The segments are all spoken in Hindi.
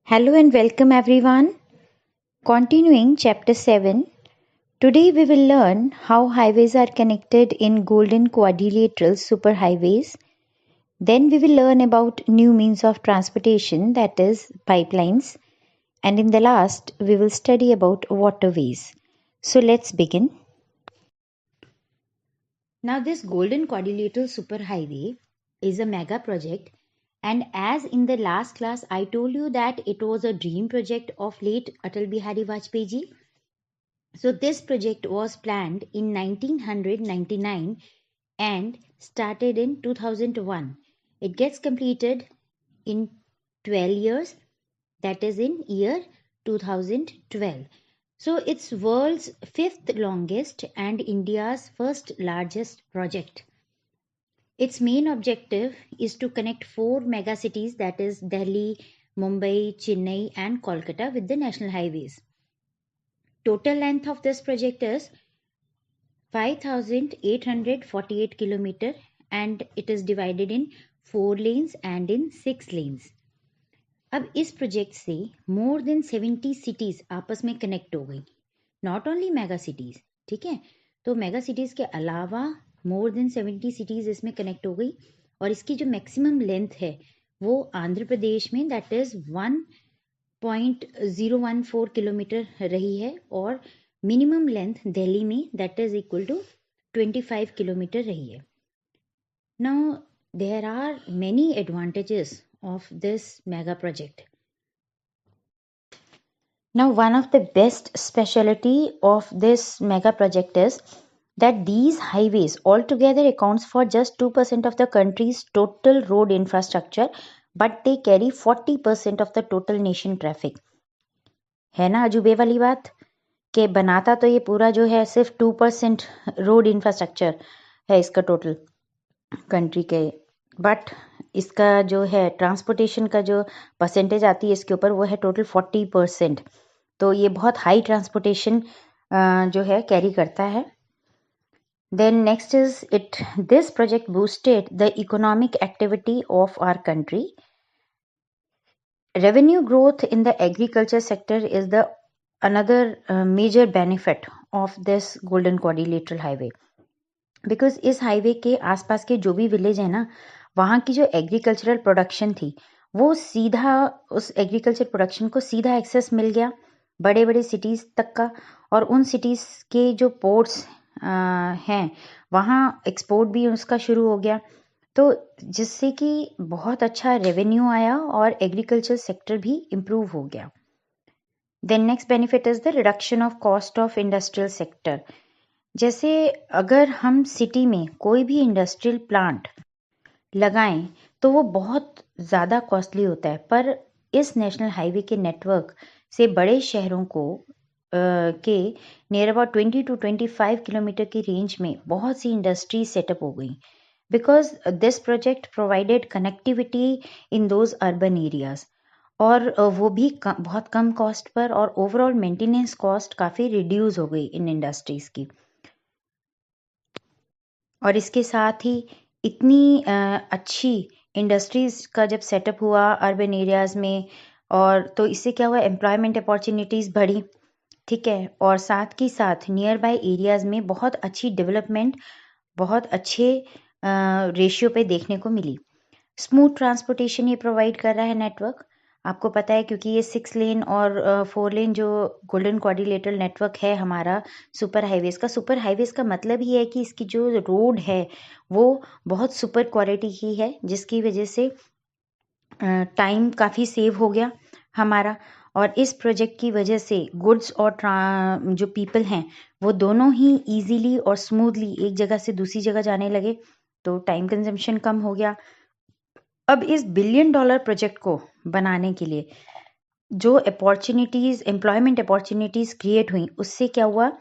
Hello and welcome everyone. Continuing chapter 7. Today we will learn how highways are connected in golden quadrilateral superhighways. Then we will learn about new means of transportation, that is pipelines. And in the last we will study about waterways. So let's begin. Now this golden quadrilateral superhighway is a mega project, and as in the last class I told you that it was a dream project of late Atal Bihari Vajpayee ji. So this project was planned in 1999 and started in 2001. It gets completed in 12 years, that is in year 2012. So it's world's fifth longest and India's first largest project. Its main objective is to connect four mega cities, that is Delhi, Mumbai, Chennai and Kolkata, with the national highways. Total length of this project is 5,848 kilometer and it is divided in 4 lanes and in 6 lanes. अब इस प्रोजेक्ट से मोर देन 70 सिटीज आपस में कनेक्ट हो गई. नॉट ओनली मेगा सिटीज, ठीक है, तो मेगा सिटीज के अलावा मोर देन 70 सिटीज इसमें कनेक्ट हो गई. और इसकी जो मैक्सिमम लेंथ है वो आंध्र प्रदेश में दैट इज 1.014 किलोमीटर रही है और मिनिमम लेंथ दिल्ली में that is equal to 25 kilometre रही है. Now there are many advantages of this mega project. Now one of the best specialty of this mega project is that these highways altogether accounts for just 2% of the country's total road infrastructure, but they carry 40% of the total nation traffic. है ना अजूबे वाली बात कि बनाता तो ये पूरा जो है सिर्फ 2% रोड इंफ्रास्ट्रक्चर है इसका टोटल कंट्री के, बट इसका जो है ट्रांसपोर्टेशन का जो परसेंटेज आती है इसके ऊपर वो है टोटल 40%. तो ये बहुत हाई ट्रांसपोर्टेशन जो है कैरी करता है. Then next is it this project boosted the economic activity of our country. Revenue growth in the agriculture sector is the another major benefit of this golden quadrilateral highway. Because इस हाईवे के आसपास के जो भी विलेज है ना, वहाँ की जो एग्रीकल्चरल प्रोडक्शन थी वो सीधा उस एग्रीकल्चर प्रोडक्शन को सीधा एक्सेस मिल गया बड़े बड़े सिटीज़ तक का. और उन सिटीज़ के जो पोर्ट्स हैं वहाँ एक्सपोर्ट भी उसका शुरू हो गया, तो जिससे कि बहुत अच्छा रेवेन्यू आया और एग्रीकल्चर सेक्टर भी इम्प्रूव हो गया. Then next benefit is the reduction of cost of industrial sector. जैसे अगर हम सिटी में कोई भी इंडस्ट्रियल प्लांट लगाएं तो वो बहुत ज़्यादा कॉस्टली होता है, पर इस नेशनल हाईवे के नेटवर्क से बड़े शहरों को के नियर अबाउट 20 to 25 किलोमीटर की रेंज में बहुत सी इंडस्ट्री सेटअप हो गई. Because this project provided connectivity in those urban areas, और वो भी बहुत कम कॉस्ट पर, और ओवरऑल मेंटेनेंस कॉस्ट काफ़ी रिड्यूस हो गई इन इंडस्ट्रीज़ की. और इसके साथ ही इतनी अच्छी इंडस्ट्रीज़ का जब सेटअप हुआ अर्बन एरियाज़ में, और तो इससे क्या हुआ, एम्प्लॉयमेंट अपॉर्चुनिटीज़ बढ़ी, ठीक है, और साथ ही साथ नियर बाय एरियाज़ में बहुत अच्छी डेवलपमेंट बहुत अच्छे रेशियो पे देखने को मिली. स्मूथ ट्रांसपोर्टेशन ये प्रोवाइड कर रहा है नेटवर्क, आपको पता है, क्योंकि ये 6 लेन और 4 लेन जो गोल्डन क्वाड्रिलेटरल नेटवर्क है हमारा सुपर हाईवेज़ का. सुपर हाईवेज़ का मतलब ही है कि इसकी जो रोड है वो बहुत सुपर क्वालिटी की है, जिसकी वजह से टाइम काफ़ी सेव हो गया हमारा. और इस प्रोजेक्ट की वजह से गुड्स और जो पीपल हैं वो दोनों ही ईजीली और स्मूथली एक जगह से दूसरी जगह जाने लगे, तो टाइम कंजम्पशन कम हो गया. अब इस $1 बिलियन प्रोजेक्ट को बनाने के लिए जो अपॉर्चुनिटीज़ एम्प्लॉयमेंट अपॉर्चुनिटीज़ क्रिएट हुई, उससे क्या हुआ,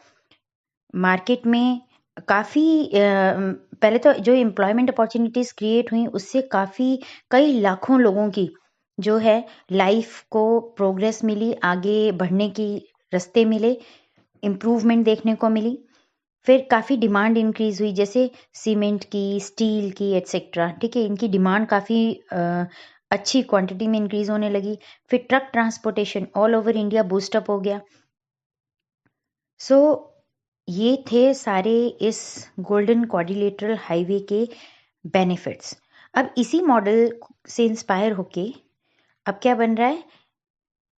मार्केट में काफ़ी पहले तो जो एम्प्लॉयमेंट अपॉर्चुनिटीज़ क्रिएट हुई उससे काफ़ी कई लाखों लोगों की जो है लाइफ को प्रोग्रेस मिली, आगे बढ़ने की रास्ते मिले, इम्प्रूवमेंट देखने को मिली. फिर काफ़ी डिमांड इंक्रीज़ हुई, जैसे सीमेंट की, स्टील की एट्सेट्रा, ठीक है, इनकी डिमांड काफ़ी अच्छी क्वांटिटी में इंक्रीज होने लगी। फिर truck transportation all over India boost up हो गया। सो ये थे सारे इस गोल्डन क्वाड्रिलेटरल हाईवे के बेनिफिट्स। अब इसी मॉडल से इंस्पायर होके अब क्या बन रहा है,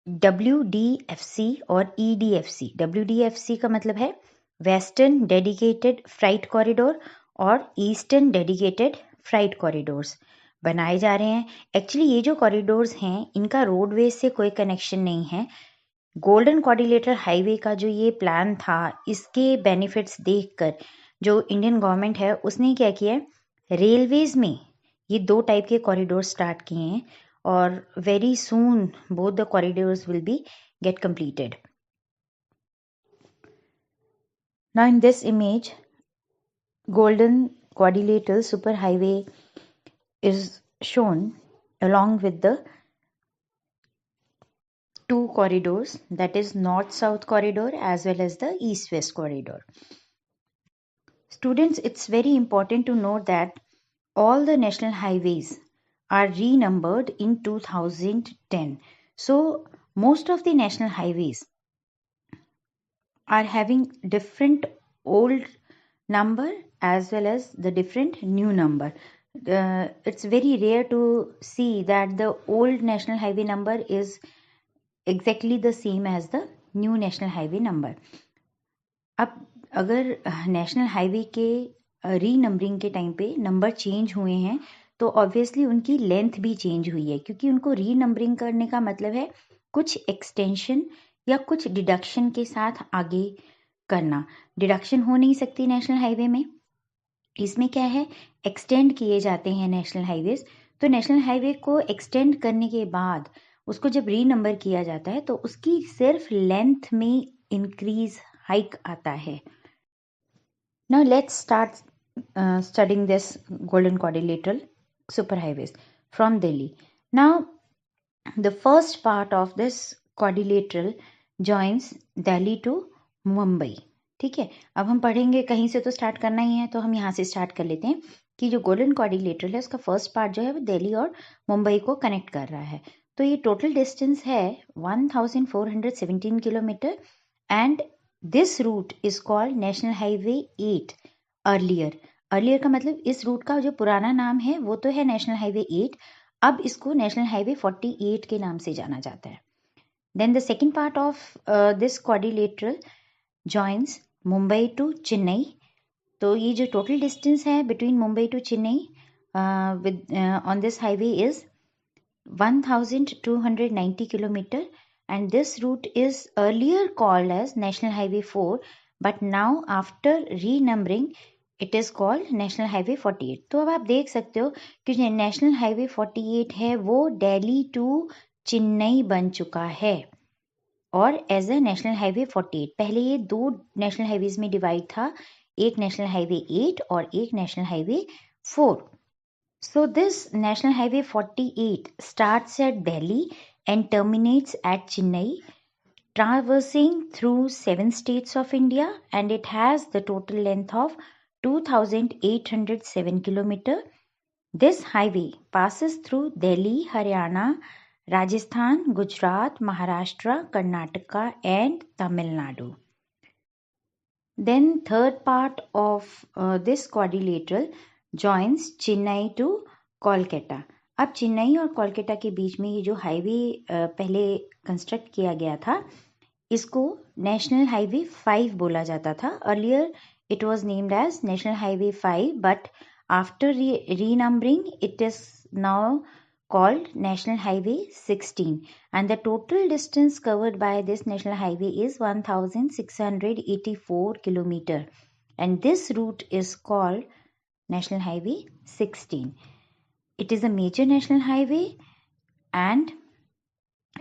WDFC और EDFC। WDFC का मतलब है वेस्टर्न डेडिकेटेड फ्राइट कॉरिडोर और ईस्टर्न डेडिकेटेड फ्राइट कॉरिडोर्स बनाए जा रहे हैं। एक्चुअली ये जो कॉरिडोर्स हैं इनका रोडवेज से कोई कनेक्शन नहीं है। गोल्डन क्वाड्रिलेटरल हाईवे का जो ये प्लान था, इसके बेनिफिट्स देखकर जो इंडियन गवर्नमेंट है उसने क्या किया है, रेलवेज में ये 2 टाइप के कॉरिडोर स्टार्ट किए हैं और very soon both the corridors will be get completed. Now in this image, golden quadrilateral superhighway is shown along with the 2 corridors, that is north-south corridor as well as the east-west corridor. Students, it's very important to note that all the national highways are renumbered in 2010. So most of the national highways are having different old number as well as the different new number. It's very rare to see that the old national highway number is exactly the same as the new national highway number. अब अगर नेशनल हाईवे के रीनंबरिंग के टाइम पे नंबर चेंज हुए हैं तो ऑब्वियसली उनकी लेंथ भी चेंज हुई है, क्योंकि उनको रीनंबरिंग करने का मतलब है कुछ एक्सटेंशन या कुछ डिडक्शन के साथ आगे करना। डिडक्शन हो नहीं सकती नेशनल हाईवे में, इसमें क्या है, एक्सटेंड किए जाते हैं नेशनल हाईवेज। तो नेशनल हाईवे को एक्सटेंड करने के बाद उसको जब रीनंबर किया जाता है तो उसकी सिर्फ लेंथ में इंक्रीज हाइक आता है। Now let's start studying this golden quadrilateral superhighways from Delhi. Now the first part of this quadrilateral joins Delhi to Mumbai. ठीक है, अब हम पढ़ेंगे, कहीं से तो स्टार्ट करना ही है तो हम यहाँ से स्टार्ट कर लेते हैं कि जो गोल्डन क्वाड्रिलेटरल है उसका फर्स्ट पार्ट जो है वो दिल्ली और मुंबई को कनेक्ट कर रहा है। तो ये टोटल डिस्टेंस है 1417 kilometre and this route is called national highway 8 earlier का मतलब इस रूट का जो पुराना नाम है वो तो है नेशनल हाईवे 8, अब इसको नेशनल हाईवे 48 के नाम से जाना जाता है। Then the second part of this quadrilateral joins Mumbai to Chennai. तो ये जो टोटल डिस्टेंस है between Mumbai to Chennai with on this highway is 1290 kilometre and this route is earlier called as National Highway 4 but now after renumbering it is called National Highway 48. तो अब आप देख सकते हो कि जो नेशनल हाईवे 48 है वो दिल्ली टू चेन्नई बन चुका है और एज अ नेशनल हाईवे 48। पहले ये 2 नेशनल हाईवेज में डिवाइड था, एक नेशनल हाईवे 8 और एक national highway 4। So this National Highway 48 starts at Delhi and terminates at Chennai, traversing through 7 states of India, and it has the total length of 2807 kilometer. This highway passes through Delhi, Haryana, Rajasthan, Gujarat, Maharashtra, Karnataka and Tamil Nadu. Then third part of this quadrilateral joins Chennai to Kolkata. अब चेन्नई और कोलकाता के बीच में ये जो हाईवे पहले कंस्ट्रक्ट किया गया था इसको नेशनल हाईवे 5 बोला जाता था। Earlier it was named as national highway 5 but after renumbering it is now called National Highway 16 and the total distance covered by this national highway is 1684 kilometer and this route is called National Highway 16. It is a major national highway and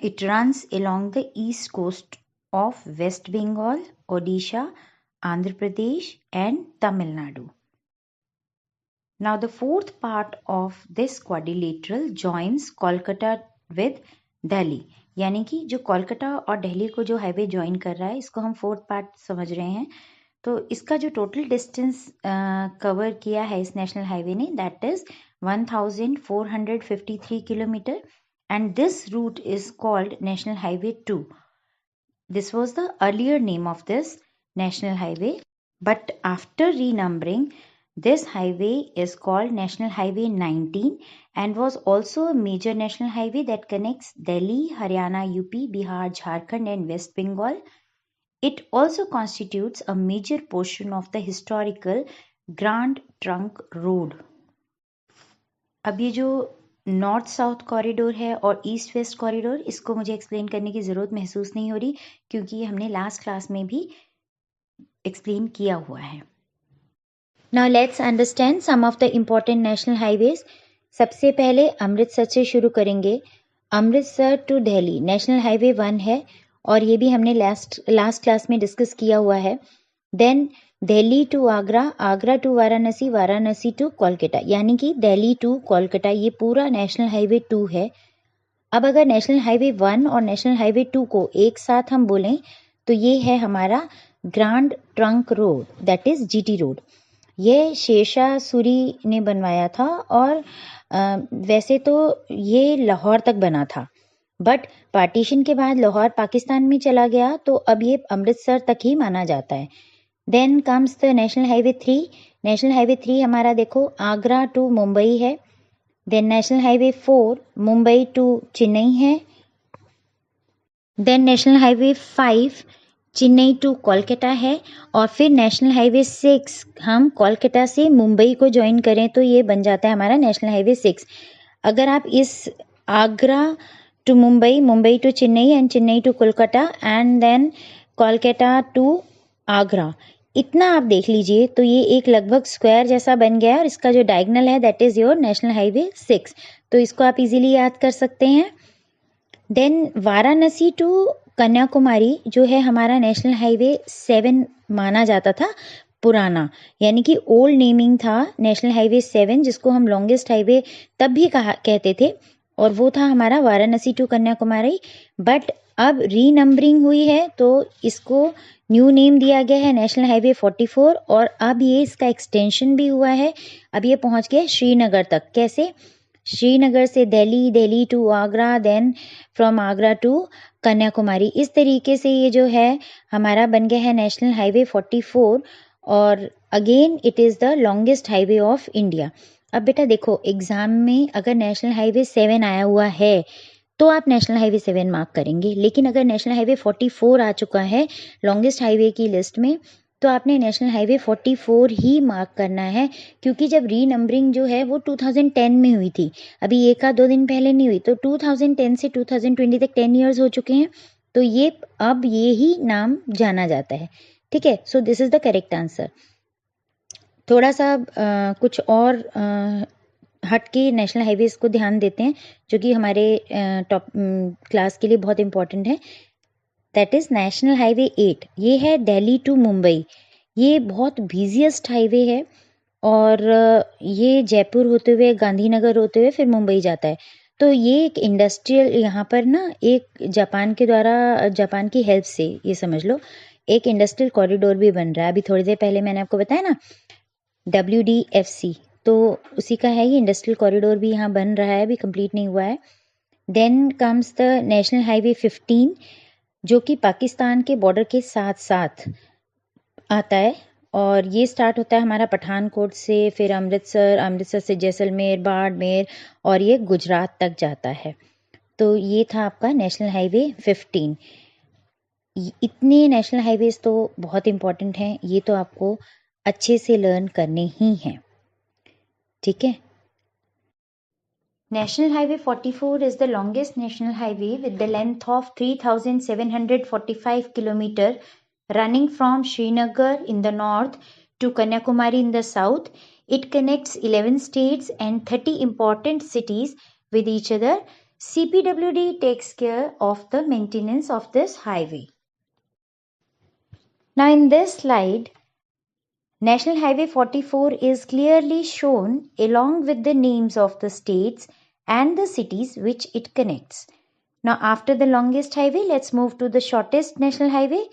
it runs along the east coast of West Bengal, Odisha, Andhra Pradesh and Tamil Nadu. Now the fourth part of this quadrilateral joins Kolkata with Delhi. यानी कि जो कोलकाता और दिल्ली को जो हाईवे ज्वाइन कर रहा है इसको हम फोर्थ पार्ट समझ रहे हैं। तो इसका जो टोटल डिस्टेंस कवर किया है इस नेशनल हाईवे ने that is 1453 kilometer, and this route is called National Highway 2. This was the earlier name of this national highway, but after renumbering, this highway is called National Highway 19 and was also a major national highway that connects Delhi, Haryana, UP, Bihar, Jharkhand and West Bengal. It also constitutes a major portion of the historical Grand Trunk Road. अब ये जो नॉर्थ साउथ कॉरिडोर है और ईस्ट वेस्ट कॉरिडोर, इसको मुझे एक्सप्लेन करने की ज़रूरत महसूस नहीं हो रही क्योंकि ये हमने लास्ट क्लास में भी एक्सप्लेन किया हुआ है. Now let's understand some of the important national highways. सबसे पहले अमृतसर से शुरू करेंगे. Amritsar to Delhi national highway 1 है और ये भी हमने लास्ट क्लास में डिस्कस किया हुआ है. Then Delhi to Agra, Agra to Varanasi, Varanasi to Kolkata, यानी कि दिल्ली टू कोलकाता, ये पूरा नेशनल हाईवे 2 है. अब अगर नेशनल हाईवे 1 और नेशनल हाईवे 2 को एक साथ हम बोलें तो ये है हमारा grand trunk road, that is GT road. ये शेरशाह सूरी ने बनवाया था और वैसे तो ये लाहौर तक बना था, बट पार्टीशन के बाद लाहौर पाकिस्तान में चला गया तो अब ये अमृतसर तक ही माना जाता है. Then comes the national highway 3. National highway 3 हमारा देखो आगरा टू मुंबई है. Then national highway 4 Mumbai to Chennai है. Then national highway 5 Chennai to Kolkata है. और फिर नेशनल हाईवे 6 हम कोलकाता से मुंबई को ज्वाइन करें तो ये बन जाता है हमारा नेशनल हाईवे 6. अगर आप इस Agra to Mumbai, Mumbai to Chennai and Chennai to Kolkata and then Kolkata to Agra, इतना आप देख लीजिए तो ये एक लगभग स्क्वायर जैसा बन गया है और इसका जो डायगोनल है that is your national highway 6. तो इसको आप इजीली याद कर सकते हैं. देन वाराणसी टू कन्याकुमारी जो है हमारा नेशनल हाईवे 7 माना जाता था पुराना, यानी कि ओल्ड नेमिंग था नेशनल हाईवे 7, जिसको हम लॉन्गेस्ट हाईवे तब भी कहते थे, और वो था हमारा वाराणसी टू कन्याकुमारी. बट अब रीनंबरिंग हुई है तो इसको न्यू नेम दिया गया है नेशनल हाईवे 44 और अब ये इसका एक्सटेंशन भी हुआ है. अब ये पहुंच गया श्रीनगर तक. कैसे? श्रीनगर से Delhi, Delhi to Agra, then from Agra to Kanyakumari. इस तरीके से ये जो है हमारा बन गया है नेशनल हाईवे 44 और again it is the longest highway of India. अब बेटा देखो एग्जाम में अगर नेशनल हाईवे 7 आया हुआ है तो आप नेशनल हाईवे 7 मार्क करेंगे, लेकिन अगर नेशनल हाईवे 44 आ चुका है लॉन्गेस्ट हाईवे की लिस्ट में तो आपने नेशनल हाईवे 44 ही मार्क करना है, क्योंकि जब रीनंबरिंग जो है वो 2010 में हुई थी, अभी 1-2 दिन पहले नहीं हुई. तो 2010 से 2020 तक 10 ईयर्स हो चुके हैं, तो ये अब ये ही नाम जाना जाता है. ठीक है, so this is the correct answer. थोड़ा सा कुछ और हट के नेशनल हाईवेज को ध्यान देते हैं जो कि हमारे टॉप क्लास के लिए बहुत इंपॉर्टेंट है. That is national highway 8. ये है दिल्ली टू मुंबई. ये बहुत बिजिएस्ट हाईवे है और ये जयपुर होते हुए गांधीनगर होते हुए फिर मुंबई जाता है. तो ये एक इंडस्ट्रियल, यहाँ पर ना एक जापान के द्वारा, जापान की हेल्प से ये समझ लो एक इंडस्ट्रियल कॉरिडोर भी बन रहा है. अभी थोड़ी देर पहले मैंने आपको बताया ना WDFC, तो उसी का है ये इंडस्ट्रियल कॉरिडोर भी यहाँ बन रहा है, अभी कंप्लीट नहीं हुआ है. Then comes the national highway 15 जो कि पाकिस्तान के बॉर्डर के साथ साथ आता है और ये स्टार्ट होता है हमारा पठानकोट से, फिर अमृतसर, अमृतसर से जैसलमेर, बाड़मेर और ये गुजरात तक जाता है. तो ये था आपका नेशनल हाईवे 15. इतने नेशनल हाईवेज तो बहुत इंपॉर्टेंट हैं, ये तो आपको अच्छे से लर्न करने ही हैं. ठीक है. National Highway 44 is the longest national highway with the length of 3,745 km running from Srinagar in the north to Kanyakumari in the south. It connects 11 states and 30 important cities with each other. CPWD takes care of the maintenance of this highway. Now in this slide, National Highway 44 is clearly shown along with the names of the states and the cities which it connects. Now after the longest highway, let's move to the shortest national highway.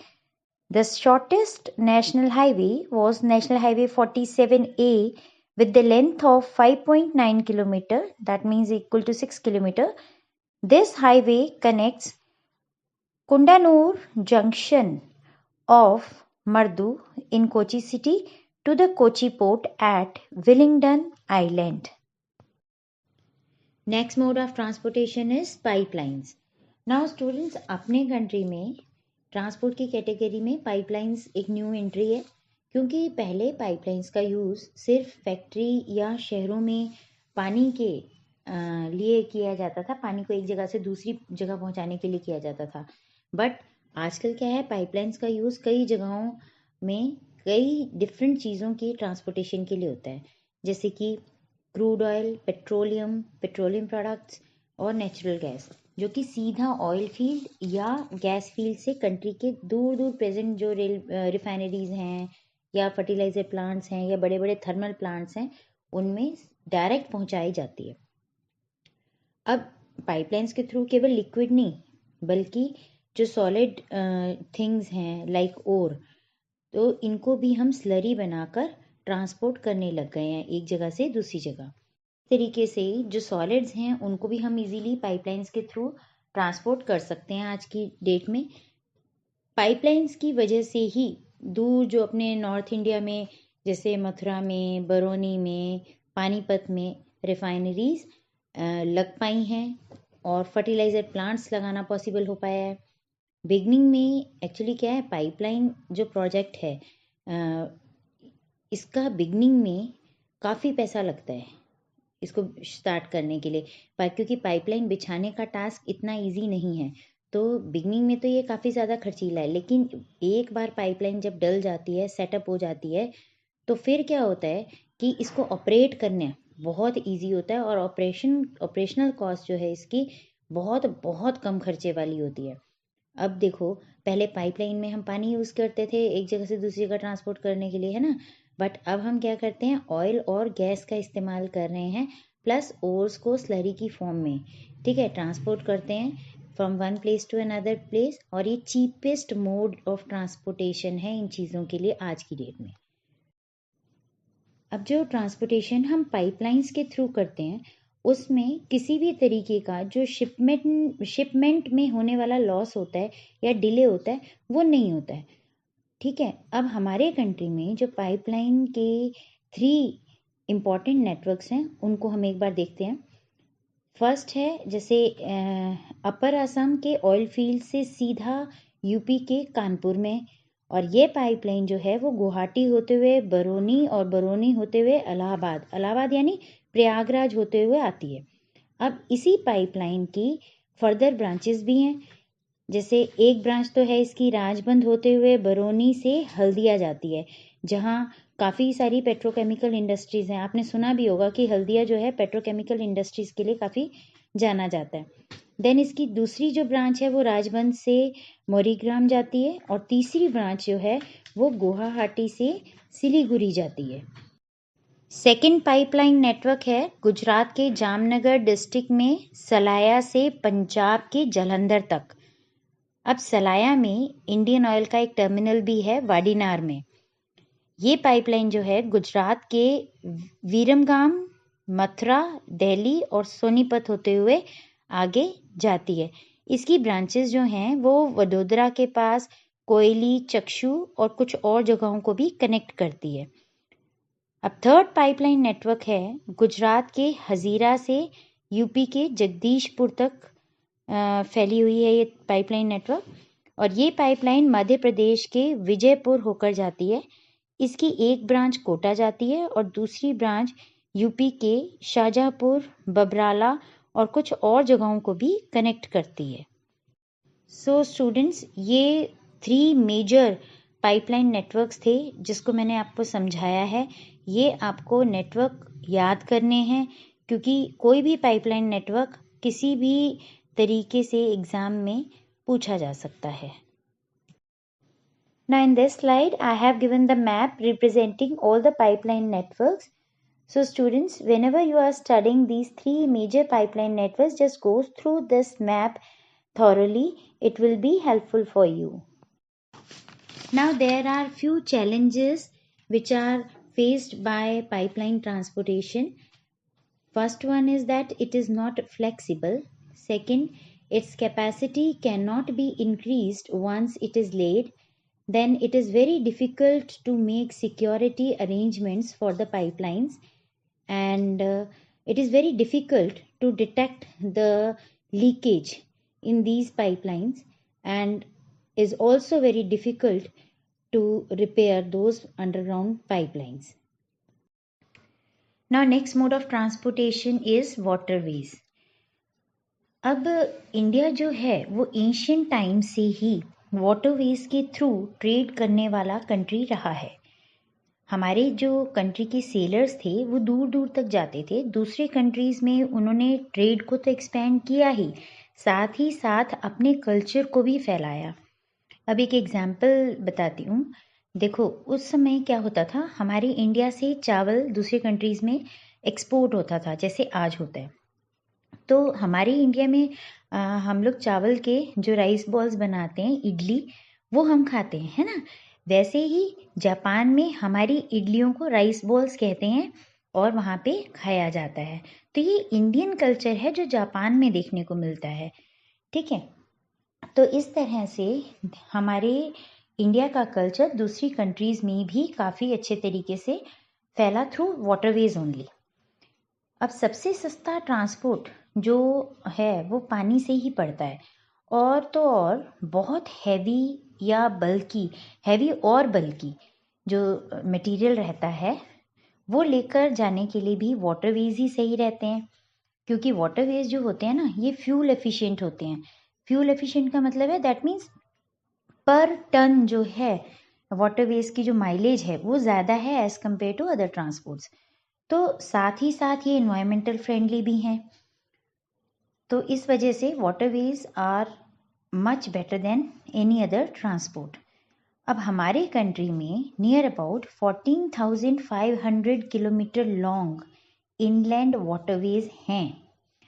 The shortest national highway was National Highway 47A, with the length of 5.9 kilometer, that means equal to 6 kilometer. This highway connects Kundanur junction of Mardu in Kochi city to the Kochi port at Willingdon Island. Next mode of transportation is pipelines. Now students, अपने कंट्री में ट्रांसपोर्ट की कैटेगरी में पाइपलाइंस एक न्यू एंट्री है, क्योंकि पहले पाइपलाइंस का यूज़ सिर्फ फैक्ट्री या शहरों में पानी के लिए किया जाता था, पानी को एक जगह से दूसरी जगह पहुंचाने के लिए किया जाता था। बट आजकल क्या है, पाइपलाइंस का यूज़ कई जगहों में कई डिफरेंट चीज़ों की ट्रांसपोर्टेशन के लिए होता है, जैसे कि क्रूड ऑयल, पेट्रोलियम प्रोडक्ट्स और नेचुरल गैस, जो कि सीधा ऑयल फील्ड या गैस फील्ड से कंट्री के दूर दूर प्रेजेंट जो रिफाइनरीज हैं या फर्टिलाइजर प्लांट्स हैं या बड़े बड़े थर्मल प्लांट्स हैं, उनमें डायरेक्ट पहुंचाई जाती है। अब पाइपलाइंस के थ्रू केवल लिक्विड नहीं, बल्कि जो सॉलिड थिंग्स हैं लाइक ओर, तो इनको भी हम स्लरी बनाकर ट्रांसपोर्ट करने लग गए हैं एक जगह से दूसरी जगह। इस तरीके से जो सॉलिड्स हैं उनको भी हम इजीली पाइपलाइंस के थ्रू ट्रांसपोर्ट कर सकते हैं आज की डेट में। पाइपलाइंस की वजह से ही दूर जो अपने नॉर्थ इंडिया में जैसे मथुरा में, बरौनी में, पानीपत में रिफाइनरीज लग पाई हैं और फर्टिलाइज़र प्लांट्स लगाना पॉसिबल हो पाया है। बिगनिंग में एक्चुअली क्या है, पाइपलाइन जो प्रोजेक्ट है इसका बिगनिंग में काफ़ी पैसा लगता है इसको स्टार्ट करने के लिए, क्योंकि पाइपलाइन बिछाने का टास्क इतना इजी नहीं है। तो बिगनिंग में तो ये काफ़ी ज़्यादा खर्चीला है, लेकिन एक बार पाइपलाइन जब डल जाती है, सेटअप हो जाती है, तो फिर क्या होता है कि इसको ऑपरेट करना बहुत इजी होता है और ऑपरेशनल कॉस्ट जो है इसकी बहुत बहुत कम खर्चे वाली होती है। अब देखो, पहले पाइपलाइन में हम पानी यूज़ करते थे एक जगह से दूसरी जगह ट्रांसपोर्ट करने के लिए, है ना, बट अब हम क्या करते हैं, ऑयल और गैस का इस्तेमाल कर रहे हैं, प्लस ओर्स को स्लरी की फॉर्म में, ठीक है, ट्रांसपोर्ट करते हैं from one place to another place, और ये चीपेस्ट मोड ऑफ ट्रांसपोर्टेशन है इन चीज़ों के लिए आज की डेट में। अब जो ट्रांसपोर्टेशन हम पाइपलाइंस के थ्रू करते हैं उसमें किसी भी तरीके का जो शिपमेंट में होने वाला लॉस होता है या डिले होता है वो नहीं होता है, ठीक है। अब हमारे कंट्री में जो पाइपलाइन के 3 इम्पॉर्टेंट नेटवर्क्स हैं उनको हम एक बार देखते हैं। फर्स्ट है जैसे अपर असम के ऑयल फील्ड से सीधा यूपी के कानपुर में, और ये पाइपलाइन जो है वो गुवाहाटी होते हुए बरौनी और बरौनी होते हुए इलाहाबाद यानी प्रयागराज होते हुए आती है। अब इसी पाइपलाइन की फर्दर ब्रांचेस भी हैं, जैसे एक ब्रांच तो है इसकी राजबंद होते हुए बरौनी से हल्दिया जाती है, जहाँ काफ़ी सारी पेट्रोकेमिकल इंडस्ट्रीज़ हैं। आपने सुना भी होगा कि हल्दिया जो है पेट्रोकेमिकल इंडस्ट्रीज़ के लिए काफ़ी जाना जाता है। देन इसकी दूसरी जो ब्रांच है वो राजबंद से मोरीग्राम जाती है, और तीसरी ब्रांच जो है वो गुवाहाटी से सिलीगुड़ी जाती है। सेकेंड पाइपलाइन नेटवर्क है गुजरात के जामनगर डिस्ट्रिक्ट में सलाया से पंजाब के जलंधर तक। अब सलाया में इंडियन ऑयल का एक टर्मिनल भी है वाडीनार में। ये पाइपलाइन जो है गुजरात के वीरमगाम, मथुरा, दिल्ली और सोनीपत होते हुए आगे जाती है। इसकी ब्रांचेस जो हैं वो वडोदरा के पास कोयली, चक्षु और कुछ और जगहों को भी कनेक्ट करती है। अब थर्ड पाइपलाइन नेटवर्क है गुजरात के हजीरा से यूपी के जगदीशपुर तक फैली हुई है ये पाइपलाइन नेटवर्क, और ये पाइपलाइन मध्य प्रदेश के विजयपुर होकर जाती है। इसकी एक ब्रांच कोटा जाती है और दूसरी ब्रांच यूपी के शाहजहाँपुर, बबराला और कुछ और जगहों को भी कनेक्ट करती है। सो स्टूडेंट्स, ये 3 मेजर पाइपलाइन नेटवर्क्स थे जिसको मैंने आपको समझाया है। ये आपको नेटवर्क याद करने हैं, क्योंकि कोई भी पाइपलाइन नेटवर्क किसी भी तरीके से एग्ज़ाम में पूछा जा सकता है। Now in this slide, I have given the map representing all the pipeline networks. So students, whenever you are studying these 3 major pipeline networks, just go through this map thoroughly. It will be helpful for you. Now there are few challenges which are faced by pipeline transportation. First one is that it is not flexible. Second, its capacity cannot be increased once it is laid. Then it is very difficult to make security arrangements for the pipelines, and it is very difficult to detect the leakage in these pipelines, and is also very difficult to repair those underground pipelines. Now next mode of transportation is waterways. अब इंडिया जो है वो एंशियंट टाइम से ही वाटरवेज के थ्रू ट्रेड करने वाला कंट्री रहा है। हमारे जो कंट्री के सेलर्स थे वो दूर दूर तक जाते थे दूसरे कंट्रीज़ में। उन्होंने ट्रेड को तो एक्सपेंड किया ही साथ अपने कल्चर को भी फैलाया। अब एक एग्जांपल बताती हूँ। देखो उस समय क्या होता था, हमारे इंडिया से चावल दूसरे कंट्रीज़ में एक्सपोर्ट होता था जैसे आज होता है। तो हमारे इंडिया में हम लोग चावल के जो राइस बॉल्स बनाते हैं, इडली, वो हम खाते हैं, है ना। वैसे ही जापान में हमारी इडलियों को राइस बॉल्स कहते हैं और वहाँ पे खाया जाता है। तो ये इंडियन कल्चर है जो जापान में देखने को मिलता है, ठीक है। तो इस तरह से हमारे इंडिया का कल्चर दूसरी कंट्रीज़ में भी काफ़ी अच्छे तरीके से फैला थ्रू वाटरवेज ओनली। अब सबसे सस्ता ट्रांसपोर्ट जो है वो पानी से ही पड़ता है, और तो और बहुत हैवी और बल्कि जो मटेरियल रहता है वो लेकर जाने के लिए भी वाटरवेज ही सही रहते हैं। क्योंकि वाटरवेज जो होते हैं ना, ये फ्यूल एफिशिएंट होते हैं। फ्यूल एफिशिएंट का मतलब है दैट मीन्स पर टन जो है वाटरवेज की जो माइलेज है वो ज़्यादा है as compare to other transports. तो साथ ही साथ ये इन्वायरमेंटल फ्रेंडली भी हैं। तो इस वजह से waterways are much better than any other transport. अब हमारे कंट्री में near about 14,500 kilometre long inland waterways हैं।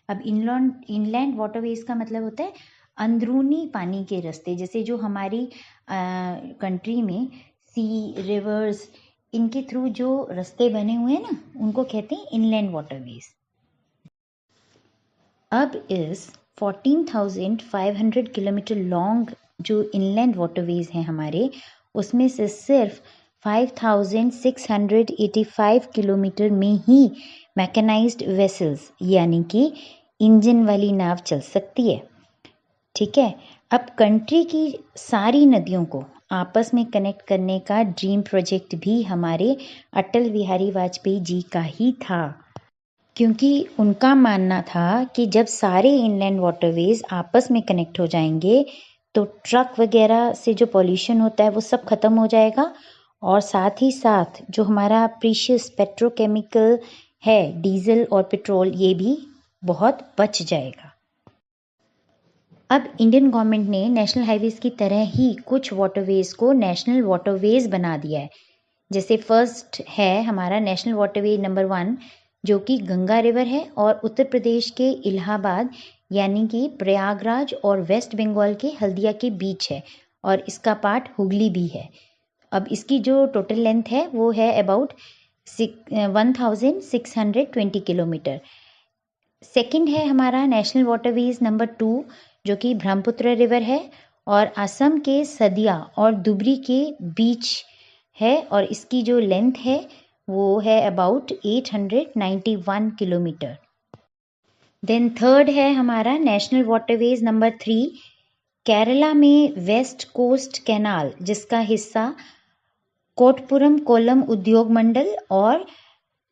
अब इनलैंड वाटरवेज का मतलब होता है अंदरूनी पानी के रास्ते, जैसे जो हमारी कंट्री में सी, रिवर्स, इनके थ्रू जो रास्ते बने हुए हैं ना, उनको कहते हैं इनलैंड वाटरवेज। अब इस 14,500 किलोमीटर लॉन्ग जो इनलैंड वाटरवेज हैं हमारे, उसमें से सिर्फ 5,685 किलोमीटर में ही मैकेनाइज्ड वेसल्स यानी कि इंजन वाली नाव चल सकती है, ठीक है। अब कंट्री की सारी नदियों को आपस में कनेक्ट करने का ड्रीम प्रोजेक्ट भी हमारे अटल बिहारी वाजपेयी जी का ही था, क्योंकि उनका मानना था कि जब सारे इनलैंड वाटरवेज आपस में कनेक्ट हो जाएंगे तो ट्रक वगैरह से जो पॉल्यूशन होता है वो सब खत्म हो जाएगा, और साथ ही साथ जो हमारा प्रीशियस पेट्रोकेमिकल है, डीजल और पेट्रोल, ये भी बहुत बच जाएगा। अब इंडियन गवर्नमेंट ने नेशनल हाईवेज की तरह ही कुछ वाटरवेज को नेशनल वाटरवेज बना दिया है। जैसे फर्स्ट है हमारा नेशनल वाटरवे नंबर 1 जो कि गंगा रिवर है और उत्तर प्रदेश के इलाहाबाद यानी कि प्रयागराज और वेस्ट बंगाल के हल्दिया के बीच है, और इसका पार्ट हुगली भी है। अब इसकी जो टोटल लेंथ है वो है अबाउट 1620 किलोमीटर। सेकंड है हमारा नेशनल वाटरवेज नंबर 2 जो कि ब्रह्मपुत्र रिवर है और असम के सदिया और धुबरी के बीच है, और इसकी जो लेंथ है वो है अबाउट 891 किलोमीटर। देन थर्ड है हमारा नेशनल वाटरवेज नंबर 3 केरला में वेस्ट कोस्ट कैनाल, जिसका हिस्सा कोटपुरम कोल्लम उद्योग मंडल और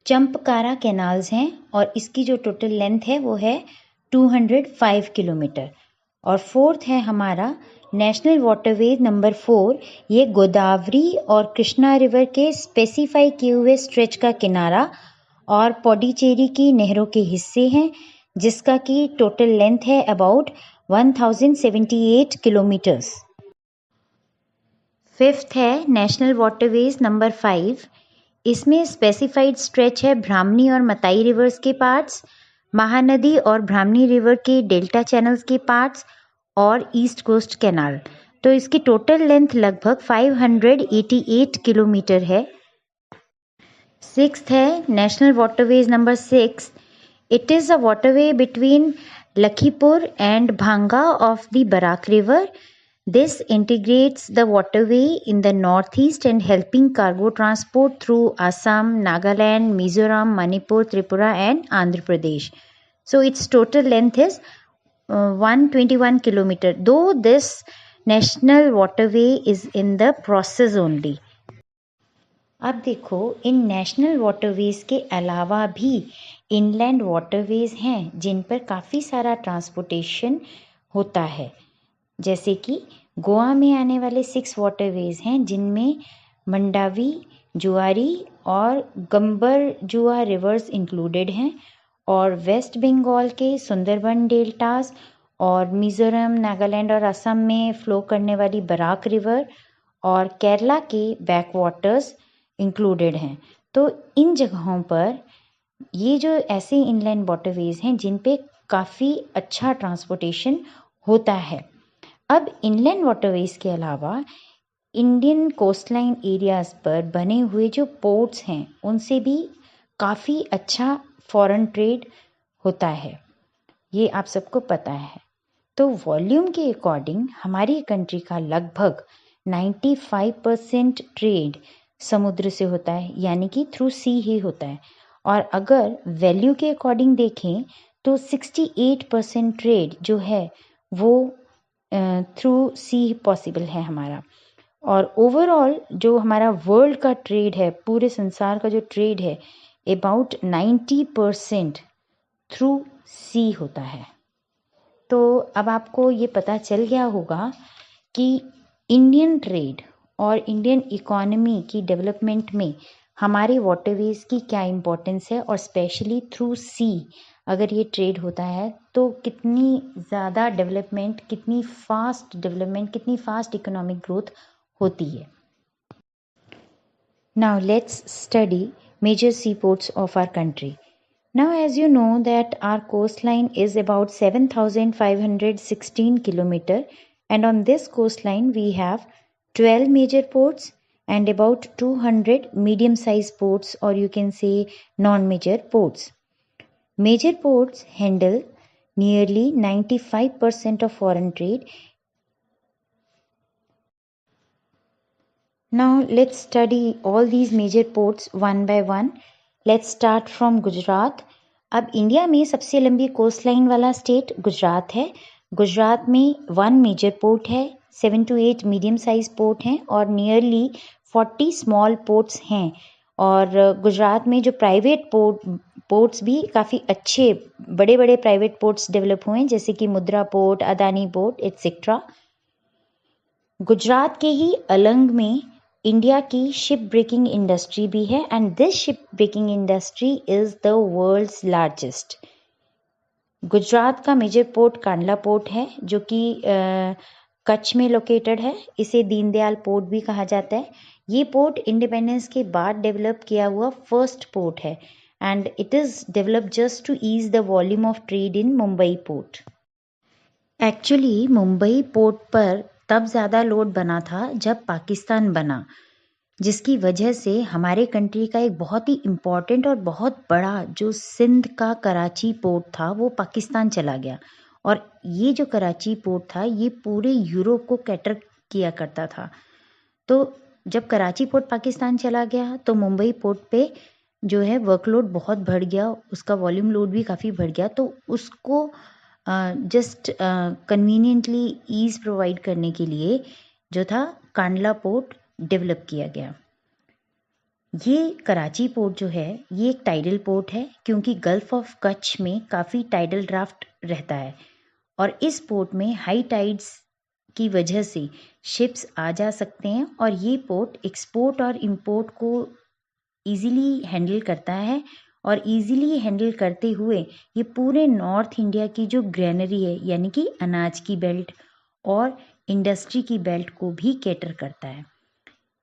चंपकारा कैनाल्स हैं, और इसकी जो टोटल लेंथ है वो है 205 किलोमीटर। और फोर्थ है हमारा नेशनल वाटरवे नंबर 4, ये गोदावरी और कृष्णा रिवर के स्पेसिफाई किए हुए स्ट्रेच का किनारा और पौडीचेरी की नहरों के हिस्से हैं, जिसका की टोटल लेंथ है अबाउट 1078 किलोमीटर्स। फिफ्थ है नेशनल वाटरवेज नंबर 5, इसमें स्पेसिफाइड स्ट्रेच है ब्राह्मणी और मताई रिवर्स के पार्ट्स, महानदी और ब्राह्मणी रिवर के डेल्टा चैनल्स के पार्ट्स और ईस्ट कोस्ट कैनाल। तो इसकी टोटल लेंथ लगभग 588 किलोमीटर है। सिक्स्थ है national waterways number 6. It is a waterway between Lakhipur and Bhanga of the Barak River. This integrates the waterway in the northeast and helping cargo transport through Assam, Nagaland, Mizoram, Manipur, Tripura and Andhra Pradesh. So its total length is 121 kilometer. Though this national waterway is in the process only. अब देखो इन नेशनल वाटरवेज के अलावा भी इनलैंड वाटरवेज हैं जिन पर काफ़ी सारा ट्रांसपोर्टेशन होता है। जैसे कि गोवा में आने वाले 6 वाटरवेज हैं जिनमें मंडावी, जुआरी और गंबरजुआ रिवर्स इंक्लूडेड हैं, और वेस्ट बंगाल के सुंदरबन डेल्टास और मिज़ोरम, नागालैंड और असम में फ़्लो करने वाली बराक रिवर और केरला के बैक वाटर्स इंक्लूडेड हैं। तो इन जगहों पर ये जो ऐसे इनलैंड वाटरवेज हैं जिन पे काफ़ी अच्छा ट्रांसपोर्टेशन होता है। अब इनलैंड वाटरवेज के अलावा इंडियन कोस्टलाइन एरियाज़ पर बने हुए जो पोर्ट्स हैं उनसे भी काफ़ी अच्छा फॉरेन ट्रेड होता है, ये आप सबको पता है। तो वॉल्यूम के अकॉर्डिंग हमारी कंट्री का लगभग 95% ट्रेड समुद्र से होता है, यानी कि थ्रू सी ही होता है। और अगर वैल्यू के अकॉर्डिंग देखें तो 68% ट्रेड जो है वो थ्रू सी पॉसिबल है हमारा। और ओवरऑल जो हमारा वर्ल्ड का ट्रेड है, पूरे संसार का जो ट्रेड है, अबाउट 90% थ्रू सी होता है। तो अब आपको ये पता चल गया होगा कि इंडियन ट्रेड और इंडियन इकोनॉमी की डेवलपमेंट में हमारे वाटरवेज की क्या इम्पोर्टेंस है, और स्पेशली थ्रू सी अगर ये ट्रेड होता है तो कितनी ज़्यादा डेवलपमेंट, कितनी फास्ट इकोनॉमिक ग्रोथ होती है। Now let's study major seaports of our country. Now as you know that our coastline is about 7,516 kilometer, and on this coastline we have 12 major ports and about 200 medium-sized ports, or you can say non-major ports. Major ports handle nearly 95% of foreign trade. Now let's study all these major ports one by one. Let's start from Gujarat. अब इंडिया में सबसे लंबी कोस्ट लाइन वाला स्टेट गुजरात है। गुजरात में 1 मेजर पोर्ट है, 7 to 8 मीडियम साइज पोर्ट हैं और नियरली 40 स्मॉल पोर्ट्स हैं। और गुजरात में जो प्राइवेट पोर्ट्स भी काफ़ी अच्छे बड़े बड़े प्राइवेट पोर्ट्स डेवलप हुए हैं, जैसे कि मुद्रा port, Adani port etcetera. Gujarat के ही अलंग में इंडिया की शिप ब्रेकिंग इंडस्ट्री भी है, and this ship breaking industry is the world's largest. Gujarat का मेजर पोर्ट कांडला पोर्ट है जो कि कच्छ में लोकेटेड है। इसे दीनदयाल पोर्ट भी कहा जाता है। ये पोर्ट इंडिपेंडेंस के बाद डेवलप किया हुआ फर्स्ट पोर्ट है, and it is develop just to ease the volume of trade in Mumbai port. Actually Mumbai port पर तब ज़्यादा लोड बना था जब पाकिस्तान बना, जिसकी वजह से हमारे कंट्री का एक बहुत ही इम्पॉर्टेंट और बहुत बड़ा जो सिंध का कराची पोर्ट था वो पाकिस्तान चला गया। और ये जो कराची पोर्ट था ये पूरे यूरोप को कैटर किया करता था। तो जब कराची पोर्ट पाकिस्तान चला गया तो मुंबई पोर्ट पे जो है वर्कलोड बहुत बढ़ गया, उसका वॉल्यूम लोड भी काफ़ी बढ़ गया। तो उसको जस्ट कन्वीनियंटली ईज़ प्रोवाइड करने के लिए जो था कांडला पोर्ट डेवलप किया गया। ये कराची पोर्ट जो है ये एक टाइडल पोर्ट है, क्योंकि गल्फ ऑफ कच्छ में काफ़ी टाइडल ड्राफ्ट रहता है और इस पोर्ट में हाई टाइड्स की वजह से शिप्स आ जा सकते हैं। और ये पोर्ट एक्सपोर्ट और इंपोर्ट को ईज़िली हैंडल करता है, और ईज़िली हैंडल करते हुए ये पूरे नॉर्थ इंडिया की जो ग्रेनरी है, यानी कि अनाज की बेल्ट और इंडस्ट्री की बेल्ट को भी कैटर करता है।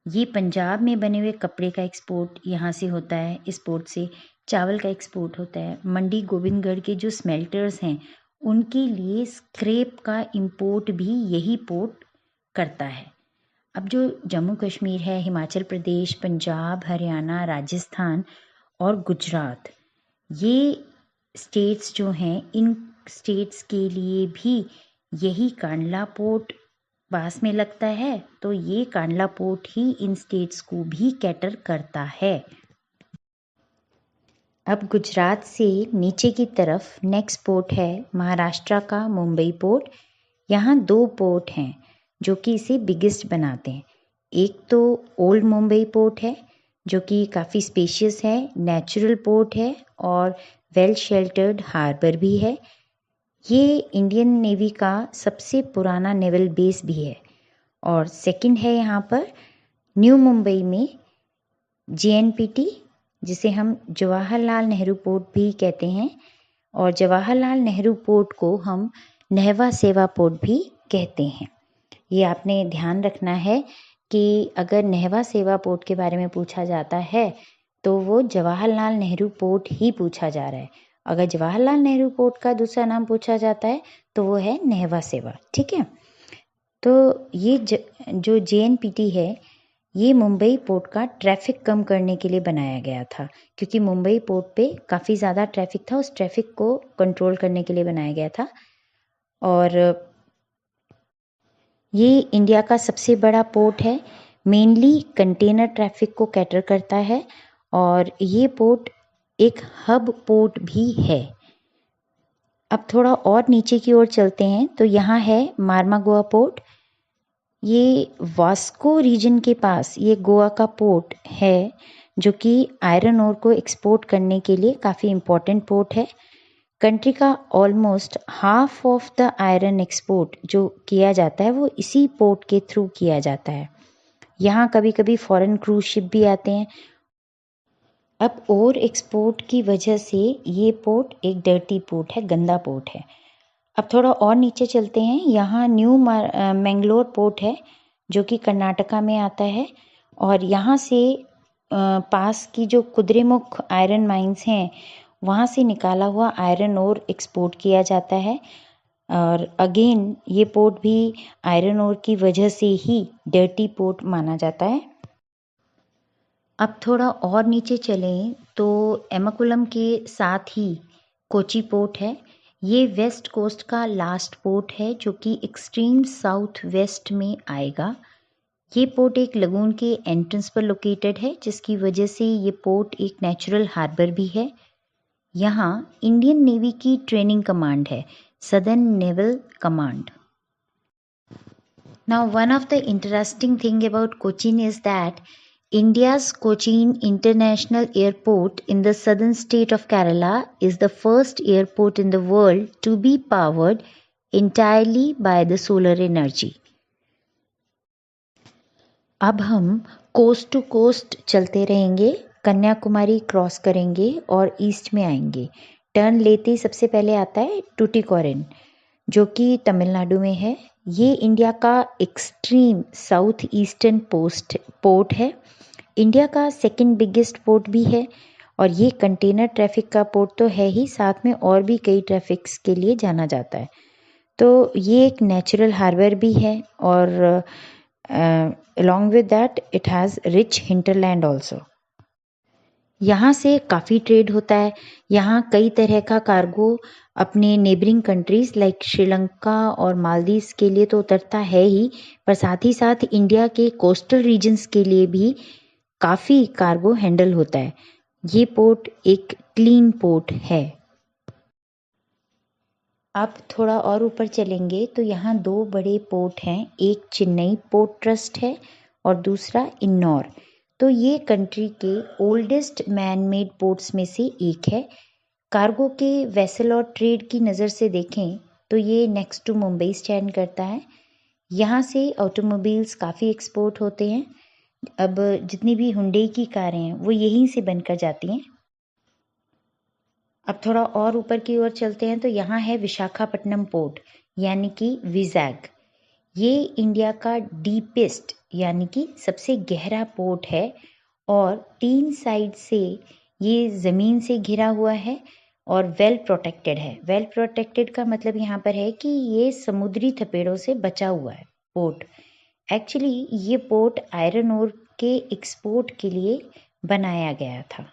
ये पंजाब में बने हुए कपड़े का एक्सपोर्ट यहाँ से होता है, इस पोर्ट से चावल का एक्सपोर्ट होता है। मंडी गोविंदगढ़ के जो स्मेल्टर्स हैं उनके लिए स्क्रैप का इंपोर्ट भी यही पोर्ट करता है। अब जो जम्मू कश्मीर है, हिमाचल प्रदेश, पंजाब, हरियाणा, राजस्थान और गुजरात, ये स्टेट्स जो हैं, इन स्टेट्स के लिए भी यही कांडला पोर्ट पास में लगता है, तो ये कांडला पोर्ट ही इन स्टेट्स को भी कैटर करता है। अब गुजरात से नीचे की तरफ नेक्स्ट पोर्ट है महाराष्ट्र का मुंबई पोर्ट। यहाँ 2 पोर्ट हैं जो कि इसे बिगेस्ट बनाते हैं। एक तो ओल्ड मुंबई पोर्ट है जो कि काफ़ी स्पेशियस है, नेचुरल पोर्ट है और वेल शेल्टर्ड हार्बर भी है। ये इंडियन नेवी का सबसे पुराना नेवल बेस भी है। और सेकंड है यहाँ पर न्यू मुंबई में JNPT, जिसे हम जवाहरलाल नेहरू पोर्ट भी कहते हैं, और जवाहरलाल नेहरू पोर्ट को हम नेहवा सेवा पोर्ट भी कहते हैं। ये आपने ध्यान रखना है कि अगर नेहवा सेवा पोर्ट के बारे में पूछा जाता है तो वो जवाहरलाल नेहरू पोर्ट ही पूछा जा रहा है। अगर जवाहरलाल नेहरू पोर्ट का दूसरा नाम पूछा जाता है तो वो है नेहवा सेवा। ठीक है, तो ये जो JNPT है, ये मुंबई पोर्ट का ट्रैफिक कम करने के लिए बनाया गया था, क्योंकि मुंबई पोर्ट पे काफ़ी ज़्यादा ट्रैफिक था। उस ट्रैफिक को कंट्रोल करने के लिए बनाया गया था। और ये इंडिया का सबसे बड़ा पोर्ट है, मेनली कंटेनर ट्रैफिक को कैटर करता है, और ये पोर्ट एक हब पोर्ट भी है। अब थोड़ा और नीचे की ओर चलते हैं तो यहाँ है मार्मागोआ पोर्ट। ये वास्को रीजन के पास ये गोवा का पोर्ट है, जो कि आयरन ओर को एक्सपोर्ट करने के लिए काफ़ी इम्पोर्टेंट पोर्ट है। कंट्री का almost half of the iron export जो किया जाता है वो इसी पोर्ट के थ्रू किया जाता है। यहाँ कभी कभी फॉरेन क्रूज शिप भी आते हैं। अब ओर एक्सपोर्ट की वजह से ये पोर्ट एक डर्टी पोर्ट है, गंदा पोर्ट है। अब थोड़ा और नीचे चलते हैं, यहाँ न्यू मैंगलोर पोर्ट है जो कि कर्नाटका में आता है, और यहाँ से पास की जो कुद्रेमुख आयरन माइंस हैं वहाँ से निकाला हुआ आयरन ओर एक्सपोर्ट किया जाता है। और अगेन ये पोर्ट भी आयरन ओर की वजह से ही डर्टी पोर्ट माना जाता है। अब थोड़ा और नीचे चलें तो एर्नाकुलम के साथ ही कोची पोर्ट है। ये वेस्ट कोस्ट का लास्ट पोर्ट है जो कि एक्सट्रीम साउथ वेस्ट में आएगा। ये पोर्ट एक लगून के एंट्रेंस पर लोकेटेड है, जिसकी वजह से ये पोर्ट एक नेचुरल हार्बर भी है। यहाँ इंडियन नेवी की ट्रेनिंग कमांड है, southern naval command. Now, one of the interesting thing about Cochin is that India's Cochin International Airport in the southern state of Kerala is the first airport in the world to be powered entirely by the solar energy. अब हम कोस्ट टू कोस्ट चलते रहेंगे, कन्याकुमारी क्रॉस करेंगे और ईस्ट में आएंगे। टर्न लेते ही सबसे पहले आता है टूटिकोरिन, जो कि तमिलनाडु में है। ये इंडिया का एक्सट्रीम साउथ ईस्टर्न पोर्ट है, इंडिया का सेकंड बिगेस्ट पोर्ट भी है, और ये कंटेनर ट्रैफिक का पोर्ट तो है ही, साथ में और भी कई ट्रैफिक्स के लिए जाना जाता है। तो ये एक नेचुरल हार्बर भी है, और along with that it has rich hinterland also. यहाँ से काफ़ी ट्रेड होता है। यहाँ कई तरह का कार्गो अपने नेबरिंग कंट्रीज़ लाइक श्रीलंका और मालदीव्स के लिए तो उतरता है ही, पर साथ ही साथ इंडिया के कोस्टल रीजन्स के लिए भी काफ़ी कार्गो हैंडल होता है। ये पोर्ट एक क्लीन पोर्ट है। अब थोड़ा और ऊपर चलेंगे तो यहाँ 2 बड़े पोर्ट हैं, एक चेन्नई पोर्ट ट्रस्ट है और दूसरा इन्नौर। तो ये कंट्री के ओल्डेस्ट मैन मेड पोर्ट्स में से एक है। कार्गो के वेसल और ट्रेड की नज़र से देखें तो ये नेक्स्ट टू मुंबई स्टैंड करता है। यहाँ से ऑटोमोबाइल्स काफ़ी एक्सपोर्ट होते हैं। अब जितनी भी हुंडई की कारें हैं वो यहीं से बनकर जाती हैं। अब थोड़ा और ऊपर की ओर चलते हैं तो यहाँ है विशाखापट्टनम पोर्ट, यानी कि विजैग। ये इंडिया का डीपेस्ट यानी कि सबसे गहरा पोर्ट है, और 3 साइड से ये ज़मीन से घिरा हुआ है और वेल प्रोटेक्टेड है। वेल प्रोटेक्टेड का मतलब यहाँ पर है कि ये समुद्री थपेड़ों से बचा हुआ है पोर्ट। एक्चुअली ये पोर्ट आयरन ओर के एक्सपोर्ट के लिए बनाया गया था।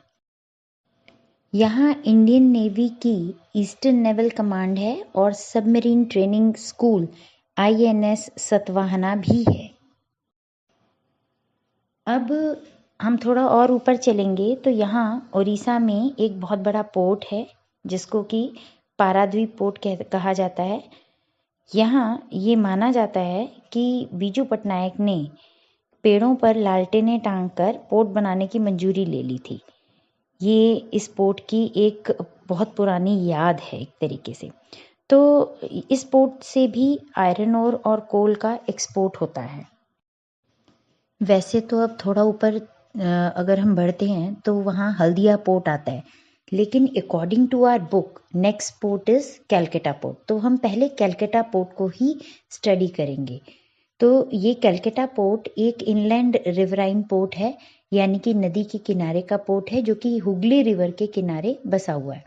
यहाँ इंडियन नेवी की ईस्टर्न नेवल कमांड है और submarine training school INS Satavahana भी है। अब हम थोड़ा और ऊपर चलेंगे तो यहाँ उड़ीसा में एक बहुत बड़ा पोर्ट है जिसको कि पाराद्वीप पोर्ट कहा जाता है। यहाँ ये माना जाता है कि बीजू पटनायक ने पेड़ों पर लालटेनें टांगकर पोर्ट बनाने की मंजूरी ले ली थी। ये इस पोर्ट की एक बहुत पुरानी याद है एक तरीके से। तो इस पोर्ट से भी आयरन ओर और कोल का एक्सपोर्ट होता है। वैसे तो अब थोड़ा ऊपर अगर हम बढ़ते हैं तो वहाँ हल्दिया पोर्ट आता है, लेकिन according to our book next port is Calcutta port. तो हम पहले कैलकटा पोर्ट को ही स्टडी करेंगे। तो ये कैलकटा पोर्ट एक इनलैंड रिवराइन पोर्ट है, यानी कि नदी के किनारे का पोर्ट है जो कि हुगली रिवर के किनारे बसा हुआ है।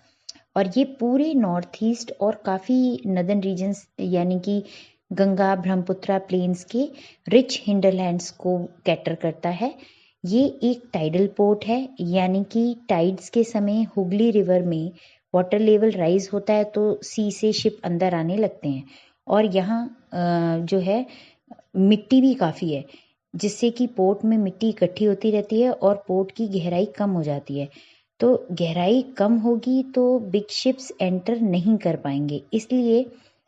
और ये पूरे नॉर्थ ईस्ट और काफ़ी नदर्न रीजन्स यानी कि गंगा ब्रह्मपुत्रा प्लेन्स के रिच हिंडरलैंड्स को कैटर करता है। ये एक टाइडल पोर्ट है, यानी कि टाइड्स के समय हुगली रिवर में वाटर लेवल राइज होता है तो सी से शिप अंदर आने लगते हैं। और यहाँ जो है मिट्टी भी काफ़ी है, जिससे कि पोर्ट में मिट्टी इकट्ठी होती रहती है और पोर्ट की गहराई कम हो जाती है। तो गहराई कम होगी तो बिग शिप्स एंटर नहीं कर पाएंगे, इसलिए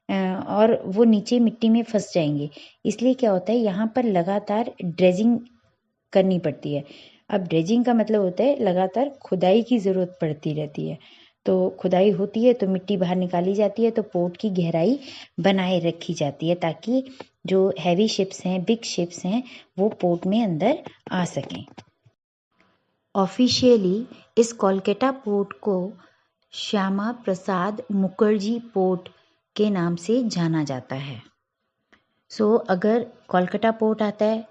और वो नीचे मिट्टी में फंस जाएंगे। इसलिए क्या होता है, यहाँ पर लगातार ड्रेजिंग करनी पड़ती है। अब ड्रेजिंग का मतलब होता है लगातार खुदाई की ज़रूरत पड़ती रहती है। तो खुदाई होती है तो मिट्टी बाहर निकाली जाती है, तो पोर्ट की गहराई बनाए रखी जाती है ताकि जो हैवी शिप्स हैं, बिग शिप्स हैं, वो पोर्ट में अंदर आ सकें। ऑफिशियली इस कोलकाता पोर्ट को श्यामा प्रसाद मुखर्जी पोर्ट के नाम से जाना जाता है। सो अगर कोलकाता पोर्ट आता है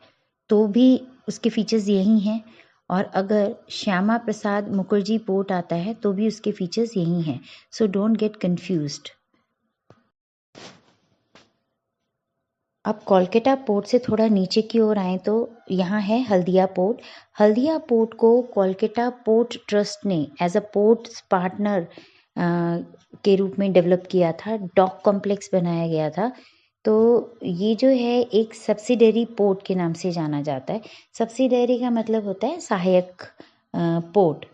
तो भी उसके फीचर्स यही हैं, और अगर श्यामा प्रसाद मुखर्जी पोर्ट आता है तो भी उसके फीचर्स यही हैं। So don't get confused. अब कोलकाता पोर्ट से थोड़ा नीचे की ओर आए तो यहाँ है हल्दिया पोर्ट। हल्दिया पोर्ट को कोलकाता पोर्ट ट्रस्ट ने एज अ पोर्ट पार्टनर के रूप में डेवलप किया था, डॉक कॉम्प्लेक्स बनाया गया था। तो ये जो है एक सब्सिडरी पोर्ट के नाम से जाना जाता है। सब्सिडरी का मतलब होता है सहायक पोर्ट।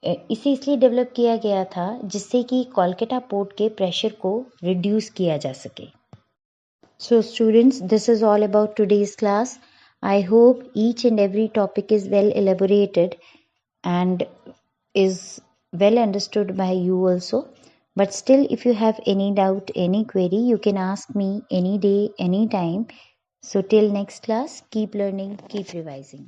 इसे इसलिए डेवलप किया गया था जिससे कि कोलकाता पोर्ट के प्रेशर को रिड्यूस किया जा सके। So students, this is all about today's class. I hope each and every topic is well elaborated and is well understood by you also. But still, if you have any doubt, any query, you can ask me any day, any time. So till next class, keep learning, keep revising.